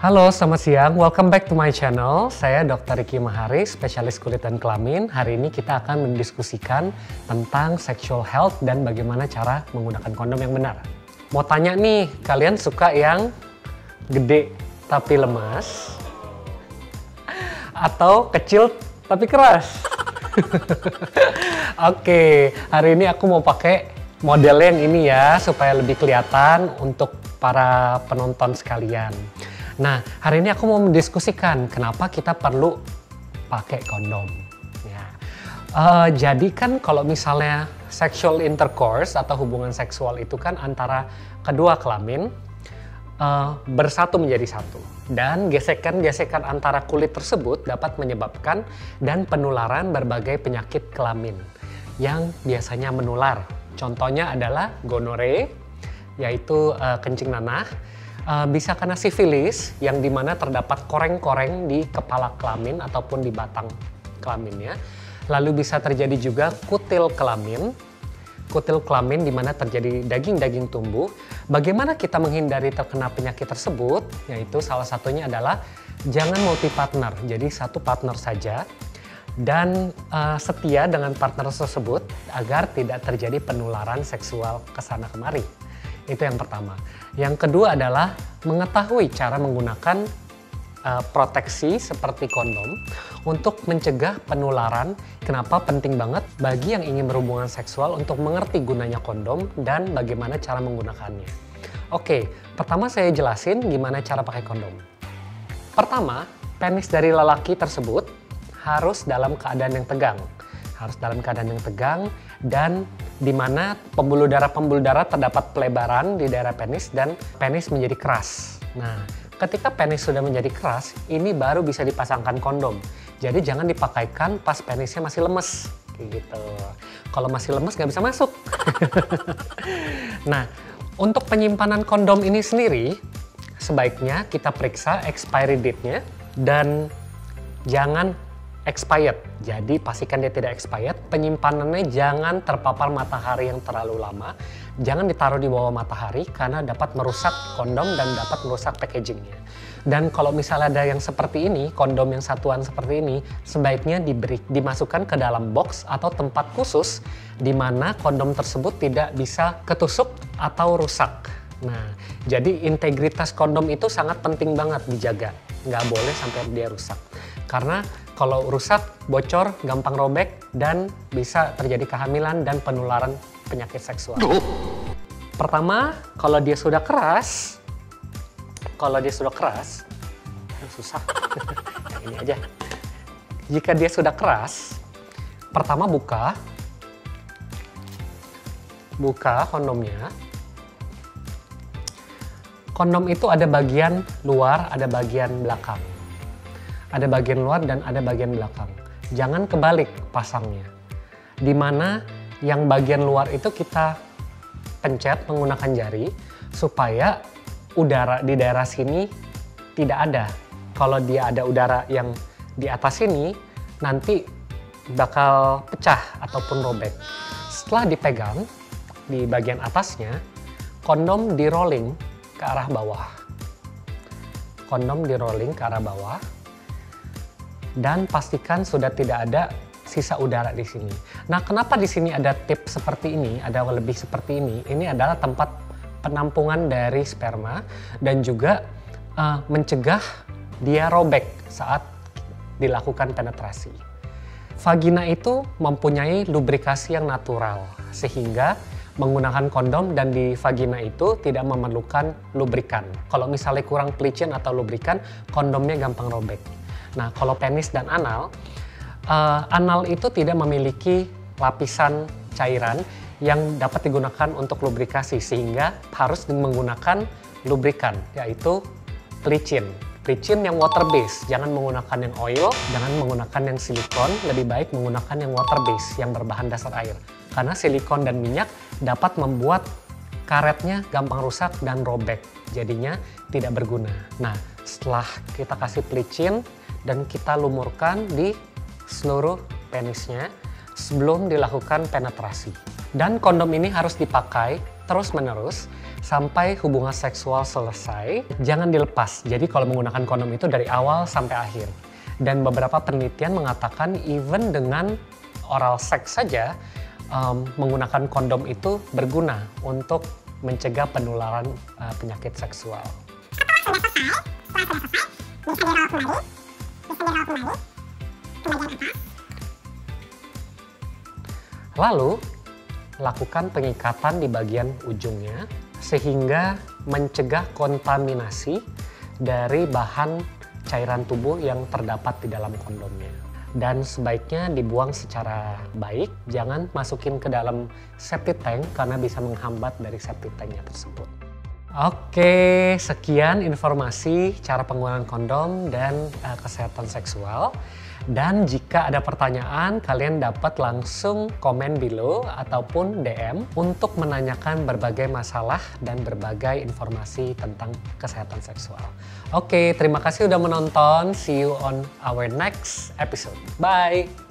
Halo, selamat siang. Welcome back to my channel. Saya Dr. Ricky Mahari, spesialis kulit dan kelamin. Hari ini kita akan mendiskusikan tentang sexual health dan bagaimana cara menggunakan kondom yang benar. Mau tanya nih, kalian suka yang gede tapi lemas? Atau kecil tapi keras? Oke, hari ini aku mau pakai model yang ini ya, supaya lebih kelihatan untuk para penonton sekalian. Nah, hari ini aku mau mendiskusikan kenapa kita perlu pakai kondom. Ya. Jadi kan kalau misalnya sexual intercourse atau hubungan seksual itu kan antara kedua kelamin bersatu menjadi satu. Dan gesekan-gesekan antara kulit tersebut dapat menyebabkan dan penularan berbagai penyakit kelamin yang biasanya menular. Contohnya adalah gonore, yaitu kencing nanah. Bisa kena sifilis yang dimana terdapat koreng-koreng di kepala kelamin ataupun di batang kelaminnya. Lalu bisa terjadi juga kutil kelamin dimana terjadi daging-daging tumbuh. Bagaimana kita menghindari terkena penyakit tersebut? Yaitu salah satunya adalah jangan multi partner, jadi satu partner saja. Dan setia dengan partner tersebut agar tidak terjadi penularan seksual kesana kemari. Itu yang pertama. Yang kedua adalah mengetahui cara menggunakan proteksi seperti kondom untuk mencegah penularan. Kenapa penting banget bagi yang ingin berhubungan seksual untuk mengerti gunanya kondom dan bagaimana cara menggunakannya. Oke, pertama saya jelasin gimana cara pakai kondom. Pertama, penis dari lelaki tersebut harus dalam keadaan yang tegang. Harus dalam keadaan yang tegang dan di mana pembuluh darah terdapat pelebaran di daerah penis dan penis menjadi keras. Nah, ketika penis sudah menjadi keras, ini baru bisa dipasangkan kondom. Jadi jangan dipakaikan pas penisnya masih lemes, kayak gitu. Kalau masih lemes nggak bisa masuk. Nah, untuk penyimpanan kondom ini sendiri, sebaiknya kita periksa expiry date-nya dan jangan expired, jadi pastikan dia tidak expired. Penyimpanannya jangan terpapar matahari yang terlalu lama. Jangan ditaruh di bawah matahari karena dapat merusak kondom dan dapat merusak packagingnya. Dan kalau misalnya ada yang seperti ini, kondom yang satuan seperti ini, sebaiknya dimasukkan ke dalam box atau tempat khusus di mana kondom tersebut tidak bisa ketusuk atau rusak. Nah, jadi integritas kondom itu sangat penting banget dijaga. Nggak boleh sampai dia rusak. Karena kalau rusak, bocor, gampang robek, dan bisa terjadi kehamilan dan penularan penyakit seksual. Pertama, kalau dia sudah keras, susah, yang ini aja. Jika dia sudah keras, pertama buka kondomnya. Kondom itu ada bagian luar, ada bagian belakang. Ada bagian luar dan ada bagian belakang. Jangan kebalik pasangnya. Di mana yang bagian luar itu kita pencet menggunakan jari supaya udara di daerah sini tidak ada. Kalau dia ada udara yang di atas sini, nanti bakal pecah ataupun robek. Setelah dipegang di bagian atasnya, kondom di rolling ke arah bawah. Kondom di rolling ke arah bawah. Dan pastikan sudah tidak ada sisa udara di sini. Nah, kenapa di sini ada tip seperti ini, ada lebih seperti ini? Ini adalah tempat penampungan dari sperma dan juga mencegah dia robek saat dilakukan penetrasi. Vagina itu mempunyai lubrikasi yang natural, sehingga menggunakan kondom dan di vagina itu tidak memerlukan lubrikan. Kalau misalnya kurang pelicin atau lubrikan, kondomnya gampang robek. Nah, kalau penis dan anal itu tidak memiliki lapisan cairan yang dapat digunakan untuk lubrikasi, sehingga harus menggunakan lubrikan, yaitu pelicin. Pelicin yang water base, jangan menggunakan yang oil, jangan menggunakan yang silikon, lebih baik menggunakan yang water base, yang berbahan dasar air. Karena silikon dan minyak dapat membuat karetnya gampang rusak dan robek, jadinya tidak berguna. Nah, setelah kita kasih pelicin, dan kita lumurkan di seluruh penisnya sebelum dilakukan penetrasi. Dan kondom ini harus dipakai terus-menerus sampai hubungan seksual selesai. Jangan dilepas. Jadi kalau menggunakan kondom itu dari awal sampai akhir. Dan beberapa penelitian mengatakan even dengan oral sex saja, menggunakan kondom itu berguna untuk mencegah penularan penyakit seksual. Lalu, lakukan pengikatan di bagian ujungnya sehingga mencegah kontaminasi dari bahan cairan tubuh yang terdapat di dalam kondomnya. Dan sebaiknya dibuang secara baik, jangan masukin ke dalam septic tank karena bisa menghambat dari septic tanknya tersebut. Oke, sekian informasi cara penggunaan kondom dan kesehatan seksual. Dan jika ada pertanyaan, kalian dapat langsung komen below ataupun DM untuk menanyakan berbagai masalah dan berbagai informasi tentang kesehatan seksual. Oke, terima kasih sudah menonton. See you on our next episode. Bye!